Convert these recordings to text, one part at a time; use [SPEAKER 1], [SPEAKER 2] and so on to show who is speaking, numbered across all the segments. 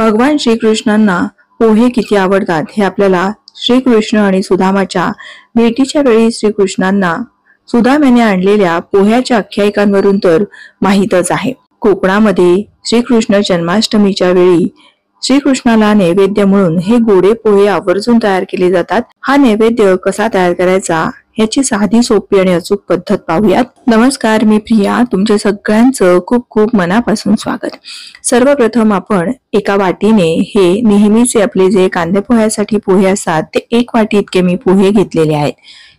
[SPEAKER 1] भगवान श्रीकृष्णांना पोहे किती आवडतात हे आपल्याला श्रीकृष्ण आणि सुदामाच्या भेटीच्या वेळी श्रीकृष्णांना सुदाम्याने आणलेल्या पोह्याच्या आख्यायिकांवरून तर माहीतच आहे। कोकणामध्ये श्रीकृष्ण जन्माष्टमीच्या वेळी श्रीकृष्णाला नैवेद्य म्हणून हे गोडे पोहे आवर्जून तयार केले जातात। हा नैवेद्य कसा तयार करायचा याची साधी सोपी आणि अचूक पद्धत पाहूयात। नमस्कार, मी प्रिया, तुमच्या सगळ्यांचं खूप खूप मनापासून स्वागत। सर्वप्रथम आपण एका वाटीने हे नेहमीचे आपले जे कांदे पोह्यासाठी पोहे असतात ते 1 वाटी इतके मी पोहे घेतलेले आहेत।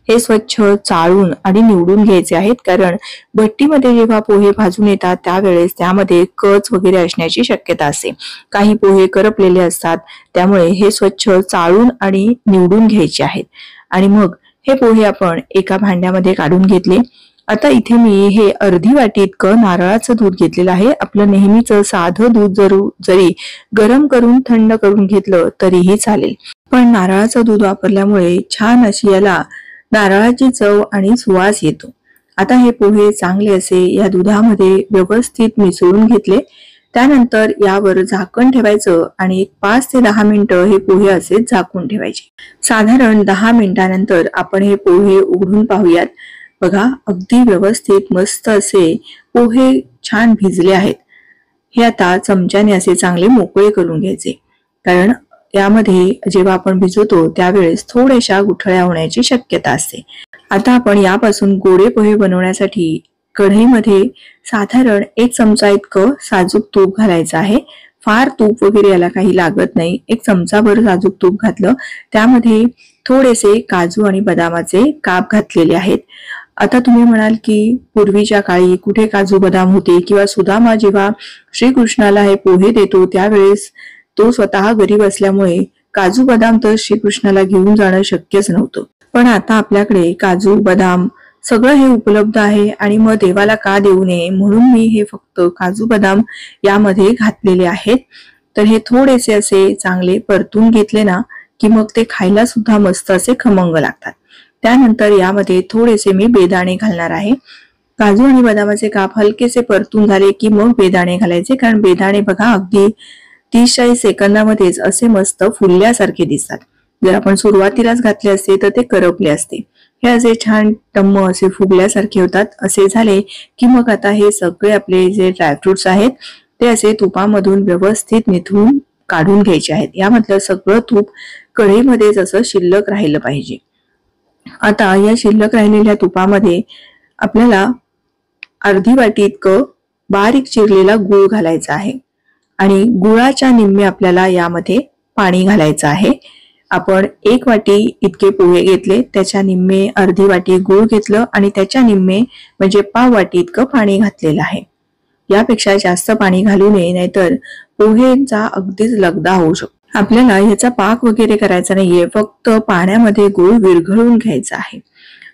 [SPEAKER 1] हे स्वच्छ चाळून आणि निवडून घ्यायचे आहेत, कारण भट्टीमध्ये जेव्हा पोहे भाजून येतात त्यावेळेस त्यामध्ये कच वगैरे असण्याची शक्यता असते। काही पोहे करपलेले असतात, त्यामुळे हे स्वच्छ चाळून आणि निवडून घ्यायचे आहेत। आणि मग हे पोहे आपण एका भांड्यामध्ये काढून घेतले। आता इथे मी हे अर्धी वाटी इतकं नारळाचं दूध घेतलेलं आहे। आपलं नेहमीचं साधं दूध जरी गरम करून थंड करून घेतलं तरीही चालेल, पण नारळाचं दूध वापरल्यामुळे छान अशी याला नारळाची चव आणि सुवास येतो। आता हे पोहे चांगले असे या दुधामध्ये व्यवस्थित मिसळून घेतले। त्यानंतर यावर झाकण ठेवायचं आणि 5 ते 10 मिनिटं हे पोहे असेच झाकून ठेवायचे। साधारण 10 मिनिटांनंतर आपण हे पोहे उघडून पाहूयात। बघा, अगदी व्यवस्थित मस्त असे पोहे छान भिजले आहेत। हे आता चमच्याने असे चांगले मोकळे करून घ्यायचे, कारण यामध्ये जेव्हा आपण भिजवतो त्यावेळेस थोड्याशा गुठळ्या होण्याची शक्यता असते। आता आपण यापासून गोडे पोहे बनवण्यासाठी कढईमध्ये साधारण 1 चमचा इतकं साजूक तूप घालायचं आहे। फार तूप वगैरे याला काही लागत नाही। 1 चमचाभर साजूक तूप घातलं, त्यामध्ये थोडेसे काजू आणि बदामाचे काप घातलेले आहेत। आता तुम्ही म्हणाल की पूर्वीच्या काळी कुठे काजू बदाम होते, किंवा सुदामा जेव्हा श्रीकृष्णाला हे पोहे देतो त्यावेळेस तो स्वतः गरीब असल्यामुळे काजू बदाम तर श्रीकृष्णाला घेऊन जाणं शक्यच नव्हतं। पण आता आपल्याकडे काजू बदाम सगळं हे उपलब्ध आहे, आणि मग देवाला का देऊ नये म्हणून मी हे फक्त काजू बदाम यामध्ये घातलेले आहेत। तर हे थोडेसे असे चांगले परतून घेतले ना की मग ते खायला सुद्धा मस्त असे खमंग लागतात। त्यानंतर यामध्ये थोडेसे मी बेदाणे घालणार आहे। काजू आणि बदामाचे काप हलकेसे परतून झाले की मग बेदाणे घालायचे, कारण बेदाणे बघा अगदी 30-40 सेकंदामध्येच असे मस्त फुलल्यासारखे दिसतात। जर आपण सुरुवातीलाच घातले असते तर ते करपले असते। हे असे छान टम्म असे फुगल्यासारखे होतात। असे झाले की मग आता हे सगळे आपले जे ड्रायफ्रुट्स आहेत ते असे तुपामधून व्यवस्थित निथळून काढून घ्यायचे आहेत। यामधलं सगळं तूप कढईमध्येच असं शिल्लक राहिलं पाहिजे। आता या शिल्लक राहिलेल्या तुपामध्ये आपल्याला अर्धी वाटी इतकं बारीक चिरलेला गूळ घालायचा आहे, आणि गुळाच्या निम्मे आपल्याला यामध्ये पाणी घालायचं आहे। आपण 1 वाटी इतके पोहे घेतले, त्याच्या निम्मे अर्धी वाटी गूळ घेतलं, आणि त्याच्या निम्मे म्हणजे पाव वाटी इतकं पाणी घातलेलं आहे। यापेक्षा जास्त पाणी घालू नये, नाहीतर पोहेचा अगदीच लगदा होऊ शकतो। आपल्याला ह्याचा पाक वगैरे करायचा नाहीये, फक्त पाण्यामध्ये गूळ विरघळून घ्यायचा आहे।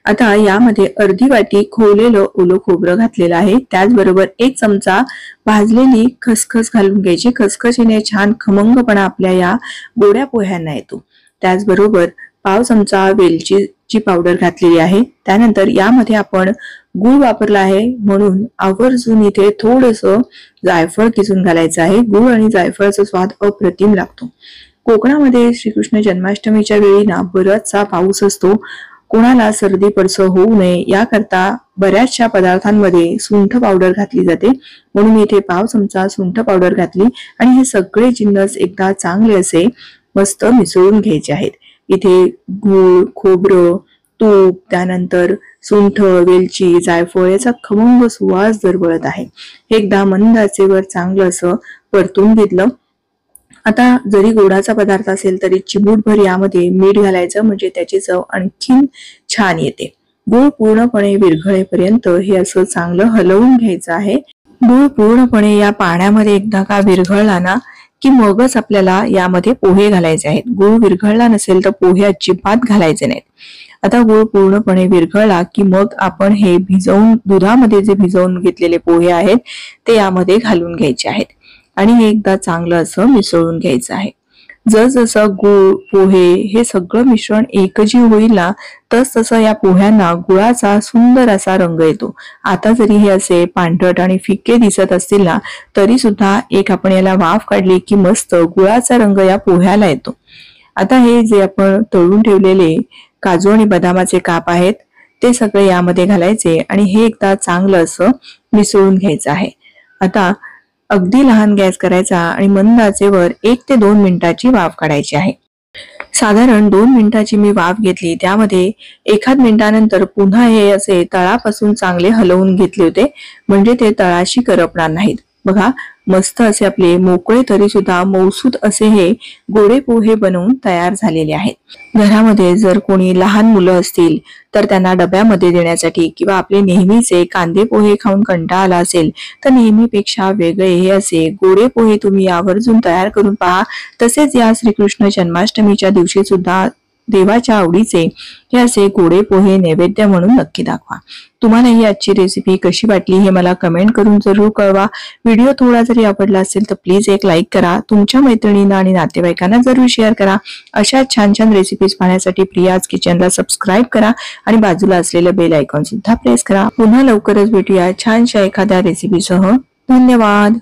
[SPEAKER 1] आता यामध्ये अर्धी वाटी खोवलेलं ओलं खोबरं घातलेलं आहे। त्याचबरोबर 1 चमचा भाजलेली खसखस घालून घ्यायची। खसखसीने छान खमंगपणा आपल्या या गोड्या पोह्यांना येतो। त्याचबरोबर पाव चमचा वेलचीची पावडर घातलेली आहे। त्यानंतर यामध्ये आपण गूळ वापरला आहे म्हणून आवर्जून इथे थोडंसं जायफळ किसून घालायचं आहे। गूळ आणि जायफळाचा स्वाद अप्रतिम लागतो। कोकणामध्ये श्रीकृष्ण जन्माष्टमीच्या वेळी ना बराचसा पाऊस असतो। कोणाला सर्दी पडसं होऊ नये याकरता बऱ्याचशा पदार्थांमध्ये सुंठ पावडर घातली जाते, म्हणून इथे पाव चमचा सुंठ पावडर घातली, आणि हे सगळे जिन्नस एकदा चांगले असे मस्त मिसळून घ्यायचे आहेत। इथे गूळ, खोबरं, तूप, त्यानंतर सुंठ, वेलची, जायफळ याचा खमंग सुवास दरवळत आहे। हे एकदा मंद आचेवर चांगलं असं परतून घेतलं। आता जरी गोडाचा पदार्थ असेल तरी चिमूटभर यामध्ये मीठ घालायचं, म्हणजे त्याची चव आणखीन छान येते। गूळ पूर्णपणे विरघळेपर्यंत हे असं चांगलं हलवून घ्यायचं आहे। गूळ पूर्णपणे या पाण्यामध्ये एकदा का विरघळला ना की मगच आपल्याला यामध्ये पोहे घालायचे आहेत। गूळ विरघळला नसेल तर पोहे अजिबात घालायचे नाहीत। आता गूळ पूर्णपणे विरघळला की मग आपण हे दुधामध्ये जे भिजवून घेतलेले पोहे आहेत ते यामध्ये घालून घ्यायचे आहेत, आणि हे एकदा चांगलं असं मिसळून घ्यायचं आहे। जसजसं गूळ पोहे हे सगळं मिश्रण एकजीव होईल ना, तसं या पोह्यांना गुळाचा सुंदर असा रंग येतो. आता जरी हे असे पांढरट आणि फिक्के दिसत असतील ना, तरी सुद्धा एक आपण याला वाफ काढली की मस्त गुळाचा रंग या पोह्याला येतो. आता हे जे आपण तळून ठेवलेले काजू आणि बदामाचे काप आहेत ते सगळे यामध्ये घालायचे आणि हे एकदा चांगलं असं मिसळून घ्यायचं आहे. आता अगदी लहान गॅस करायचा आणि मंद आचेवर 1 ते 2 मिनिटाची वाफ काढायची आहे. साधारण 2 मिनिटाची मी वाफ घेतली. त्यामध्ये 1 मिनिटानंतर पुन्हा हे असे तळापासून चांगले हलवून घेतले होते, म्हणजे ते तळाशी करपणार नाहीत. बघा, मस्त असे आपले मोकळे तरी सुद्धा मौसूद असे हे गोडे पोहे बनवून तयार झालेले आहेत. घरामध्ये जर कोणी लहान मुलं असतील तर त्यांना डब्यामध्ये देण्यासाठी किंवा आपले नेहमीचे कांदे पोहे खाऊन कंटाळा आला असेल तर नेहमीपेक्षा वेगळे हे असे गोडे पोहे तुम्ही आवर्जून तयार करून पहा. तसेच या श्रीकृष्ण जन्माष्टमीच्या दिवशी सुद्धा देवाच्या आवडीचे हे असे गोडे पोहे नैवेद्य म्हणून नक्की दाखवा. तुम्हाला ही आजची रेसिपी कशी वाटली हे मला कमेंट करून जरूर कळवा. व्हिडिओ थोडा जरी आवडला असेल तर प्लीज एक लाईक करा. तुमच्या मैत्रिणींना आणि नातेवाईकांना जरूर शेअर करा. अशा छान छान रेसिपीज पाहण्यासाठी प्रियाज किचनला सबस्क्राईब करा आणि बाजूला असलेलं बेल आयकॉन सुद्धा प्रेस करा. पुन्हा लवकरच भेटूया छानशा एखाद्या रेसिपीसह. धन्यवाद.